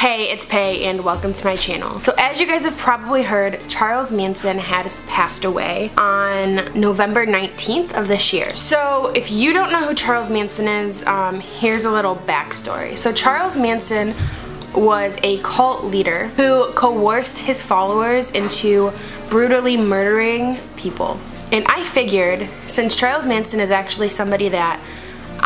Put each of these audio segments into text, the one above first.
Hey, it's Pay and welcome to my channel. So as you guys have probably heard, Charles Manson has passed away on November 19th of this year. So if you don't know who Charles Manson is, here's a little backstory. So Charles Manson was a cult leader who coerced his followers into brutally murdering people. And I figured, since Charles Manson is actually somebody that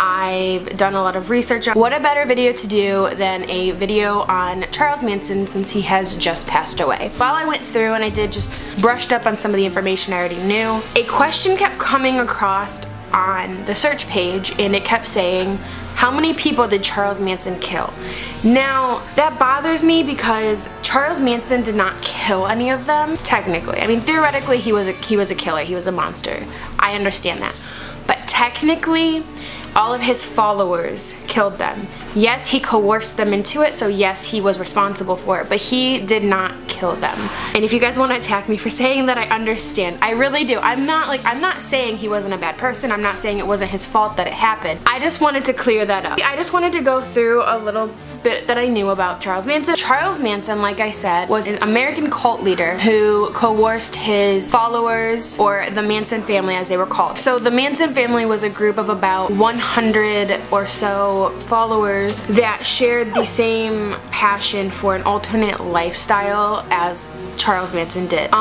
I've done a lot of research on, what a better video to do than a video on Charles Manson since he has just passed away. While I went through and I just brushed up on some of the information I already knew, a question kept coming across on the search page and it kept saying, how many people did Charles Manson kill? Now, that bothers me because Charles Manson did not kill any of them, technically. I mean, theoretically, he was a killer. He was a monster. I understand that. But technically, all of his followers killed them. Yes, he coerced them into it, so yes, he was responsible for it, but he did not kill them. And if you guys want to attack me for saying that, I understand. I really do. I'm not saying he wasn't a bad person. I'm not saying it wasn't his fault that it happened. I just wanted to clear that up. I just wanted to go through a little bit that I knew about Charles Manson. Charles Manson, like I said, was an American cult leader who coerced his followers, or the Manson family as they were called. So the Manson family was a group of about 100 or so followers that shared the same passion for an alternate lifestyle as Charles Manson did.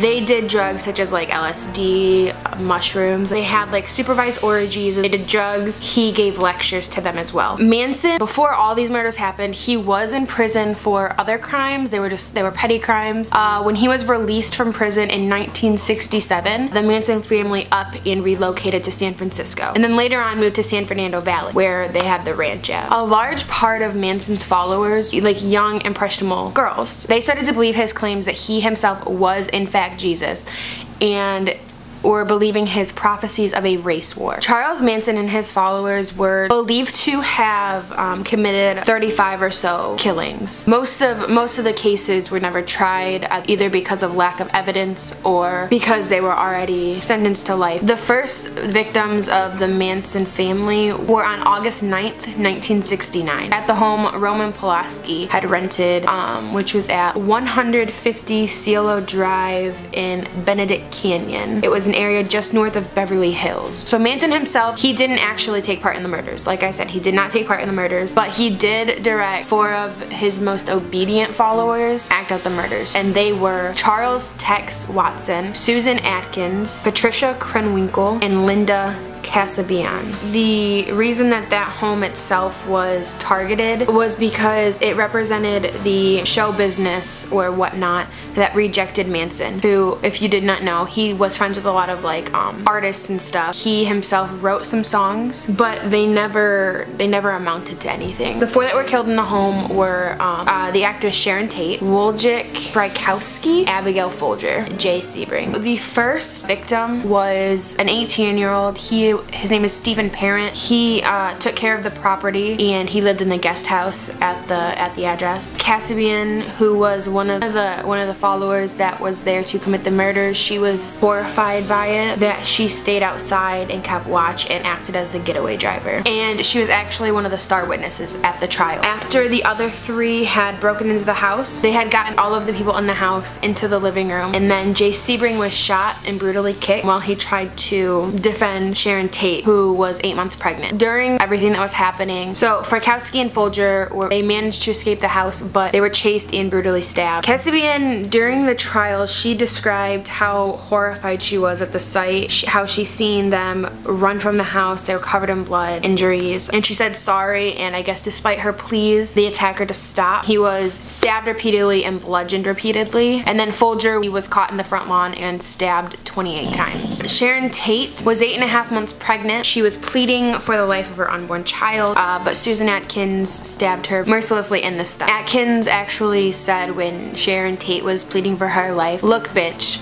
They did drugs such as like LSD, mushrooms. They had like supervised orgies. They did drugs. He gave lectures to them as well. Manson, before all these murders happened, he was in prison for other crimes. They were petty crimes. When he was released from prison in 1967, the Manson family up and relocated to San Francisco. And then later on moved to San Fernando Valley, where they had the ranch at. A large part of Manson's followers, like young impressionable girls, they started to believe his claims that he himself was in fact Jesus and or believing his prophecies of a race war. Charles Manson and his followers were believed to have committed 35 or so killings. Most of the cases were never tried, either because of lack of evidence or because they were already sentenced to life. The first victims of the Manson family were on August 9th, 1969, at the home Roman Polanski had rented, which was at 150 Cielo Drive in Benedict Canyon. It was an area just north of Beverly Hills. So Manson himself, he didn't actually take part in the murders. Like I said, he did not take part in the murders, but he did direct 4 of his most obedient followers act out the murders. And they were Charles Tex Watson, Susan Atkins, Patricia Krenwinkel, and Linda Kasabian. The reason that home itself was targeted was because it represented the show business or whatnot that rejected Manson, who, if you did not know, he was friends with a lot of like artists and stuff. He himself wrote some songs, but they never amounted to anything. The 4 that were killed in the home were the actress Sharon Tate, Wojciech Frykowski, Abigail Folger, Jay Sebring. The first victim was an 18-year-old. His name is Stephen Parent. He took care of the property and he lived in the guest house at the address. Kasabian, who was one of the followers that was there to commit the murders, she was horrified by it, that she stayed outside and kept watch and acted as the getaway driver. And she was actually one of the star witnesses at the trial. After the other 3 had broken into the house, they had gotten all of the people in the house into the living room, and then Jay Sebring was shot and brutally kicked while he tried to defend Sharon Tate, who was 8 months pregnant. During everything that was happening, so Frykowski and Folger, they managed to escape the house, but they were chased and brutally stabbed. Kasabian, during the trial, she described how horrified she was at the sight, how she seen them run from the house. They were covered in blood, injuries, and she said sorry, and I guess despite her pleas, the attacker to stop, he was stabbed repeatedly and bludgeoned repeatedly. And then Folger, he was caught in the front lawn and stabbed 28 times. Sharon Tate was 8.5 months pregnant. She was pleading for the life of her unborn child, but Susan Atkins stabbed her mercilessly in the stomach. Atkins actually said when Sharon Tate was pleading for her life, "Look, bitch,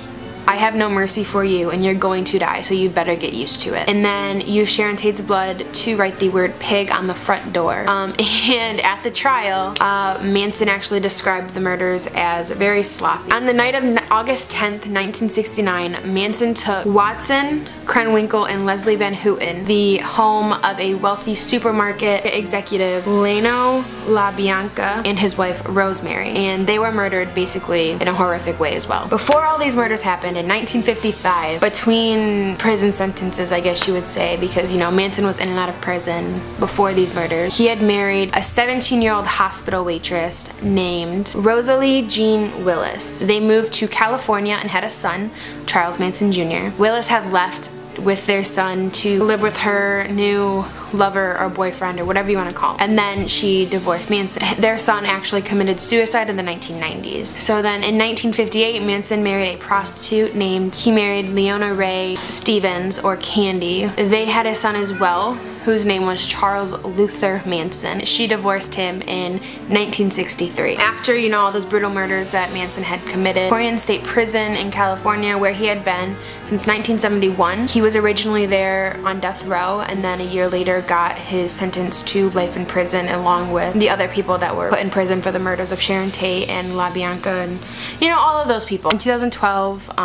I have no mercy for you and you're going to die, so you better get used to it. And then use Sharon Tate's blood to write the word pig on the front door. And at the trial, Manson actually described the murders as very sloppy. On the night of August 10th, 1969, Manson took Watson, Krenwinkel, and Leslie Van Houten, the home of a wealthy supermarket executive, Leno LaBianca, and his wife, Rosemary. And they were murdered basically in a horrific way as well. Before all these murders happened, in 1955, between prison sentences, I guess you would say, because, you know, Manson was in and out of prison before these murders, he had married a 17-year-old hospital waitress named Rosalie Jean Willis. They moved to California and had a son, Charles Manson Jr. Willis had left with their son to live with her new lover or boyfriend or whatever you want to call it. And then she divorced Manson. Their son actually committed suicide in the 1990s. So then in 1958, Manson married a prostitute he married Leona Ray Stevens, or Candy. They had a son as well, whose name was Charles Luther Manson. She divorced him in 1963. After, you know, all those brutal murders that Manson had committed, California State Prison in California, where he had been since 1971. He was originally there on death row, and then a year later got his sentence to life in prison along with the other people that were put in prison for the murders of Sharon Tate and LaBianca and, you know, all of those people. In 2012,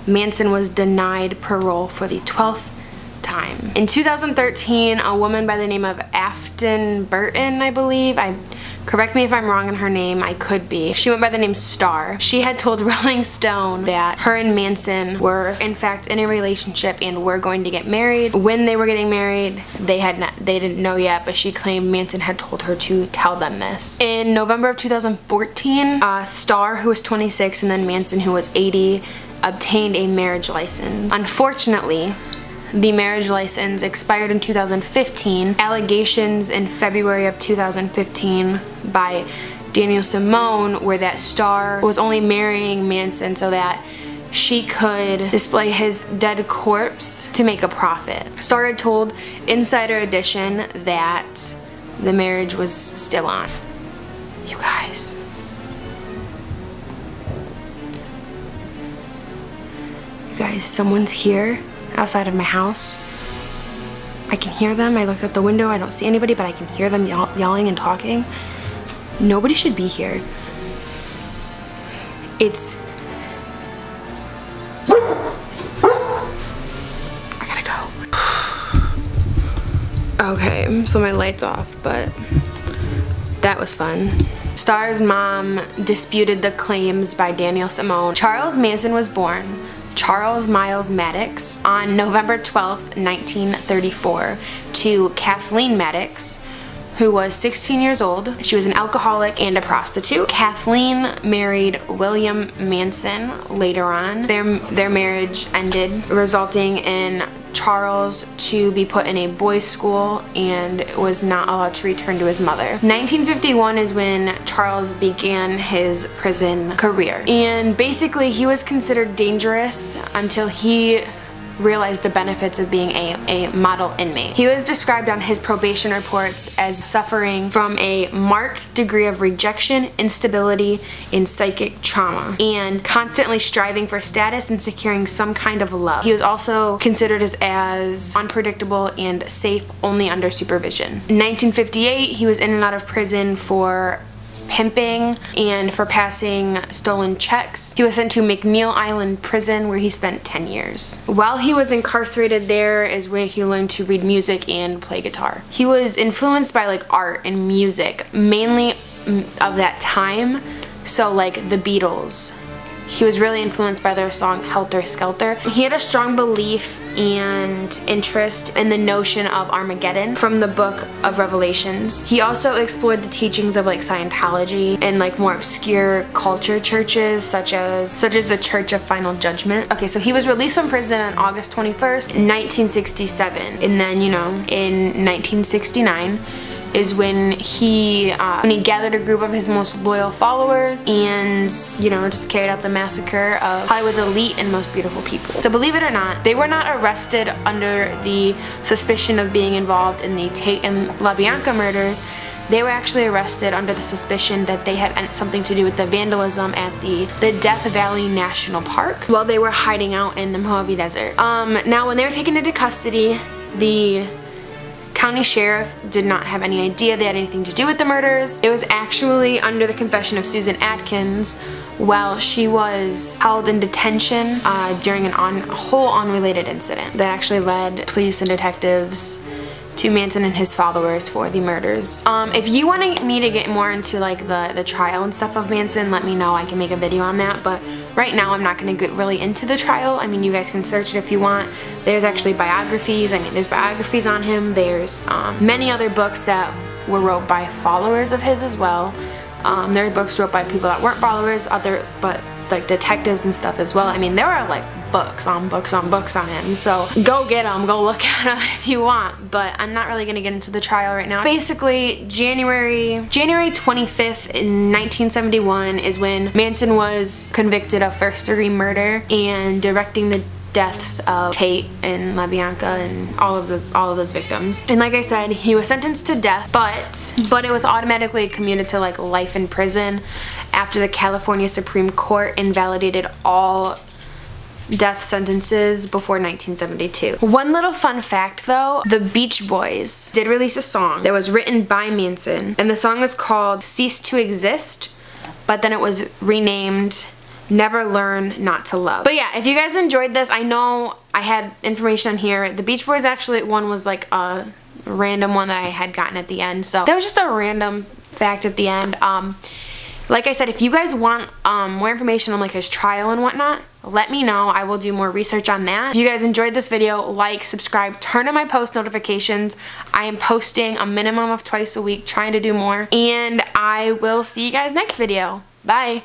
Manson was denied parole for the 12th time. In 2013, a woman by the name of Afton Burton, I believe, correct me if I'm wrong on her name, I could be. She went by the name Star. She had told Rolling Stone that her and Manson were in fact in a relationship and were going to get married. When they were getting married, they didn't know yet, but she claimed Manson had told her to tell them this. In November of 2014, Star, who was 26, and then Manson, who was 80, obtained a marriage license. Unfortunately, the marriage license expired in 2015. Allegations in February of 2015 by Daniel Simone were that Star was only marrying Manson so that she could display his dead corpse to make a profit. Star had told Insider Edition that the marriage was still on. You guys. You guys, someone's here outside of my house. I can hear them. I looked out the window. I don't see anybody, but I can hear them yelling and talking. Nobody should be here. I gotta go. Okay, so my light's off, but that was fun. Star's mom disputed the claims by Daniel Simone. Charles Manson was born Charles Miles Maddox on November 12, 1934, to Kathleen Maddox, who was 16 years old. She was an alcoholic and a prostitute. Kathleen married William Manson later on. Their marriage ended, resulting in Charles to be put in a boys' school and was not allowed to return to his mother. 1951 is when Charles began his prison career. And basically he was considered dangerous until he realized the benefits of being a model inmate. He was described on his probation reports as suffering from a marked degree of rejection, instability, and psychic trauma, and constantly striving for status and securing some kind of love. He was also considered as unpredictable and safe only under supervision. In 1958, he was in and out of prison for pimping and for passing stolen checks. He was sent to McNeil Island Prison, where he spent 10 years. While he was incarcerated there is where he learned to read music and play guitar. He was influenced by like art and music, mainly of that time, so like the Beatles. He was really influenced by their song Helter, Skelter. He had a strong belief and interest in the notion of Armageddon from the Book of Revelations. He also explored the teachings of like Scientology and like more obscure culture churches such as the Church of Final Judgment. Okay, so he was released from prison on August 21st, 1967. And then, you know, in 1969, is when he gathered a group of his most loyal followers and, you know, just carried out the massacre of Hollywood's elite and most beautiful people. So believe it or not, they were not arrested under the suspicion of being involved in the Tate and LaBianca murders. they were actually arrested under the suspicion that they had something to do with the vandalism at the Death Valley National Park while they were hiding out in the Mojave Desert. Now when they were taken into custody, the county sheriff did not have any idea they had anything to do with the murders. It was actually under the confession of Susan Atkins while she was held in detention during a whole unrelated incident that actually led police and detectives to Manson and his followers for the murders. If you want me to get more into like the trial and stuff of Manson, let me know. I can make a video on that, but right now I'm not going to get really into the trial. I mean, you guys can search it if you want. There's actually biographies. I mean, there's biographies on him. There's many other books that were wrote by followers of his as well. There are books wrote by people that weren't followers, but like detectives and stuff as well. I mean, there are like books on books on books on him, so go get them, go look at them if you want, but I'm not really gonna get into the trial right now. Basically, January 25th in 1971 is when Manson was convicted of first-degree murder and directing the deaths of Tate and LaBianca and all of those victims. And like I said, he was sentenced to death, but it was automatically commuted to like life in prison after the California Supreme Court invalidated all death sentences before 1972. One little fun fact though, the Beach Boys did release a song that was written by Manson, and the song was called Cease to Exist, but then it was renamed Never Learn Not to Love. But yeah, if you guys enjoyed this, I know I had information on here. The Beach Boys actually, one was like a random one that I had gotten at the end, so that was just a random fact at the end. Like I said, if you guys want more information on like his trial and whatnot, let me know. I will do more research on that. If you guys enjoyed this video, like, subscribe, turn on my post notifications. I am posting a minimum of twice a week, trying to do more. And I will see you guys next video. Bye.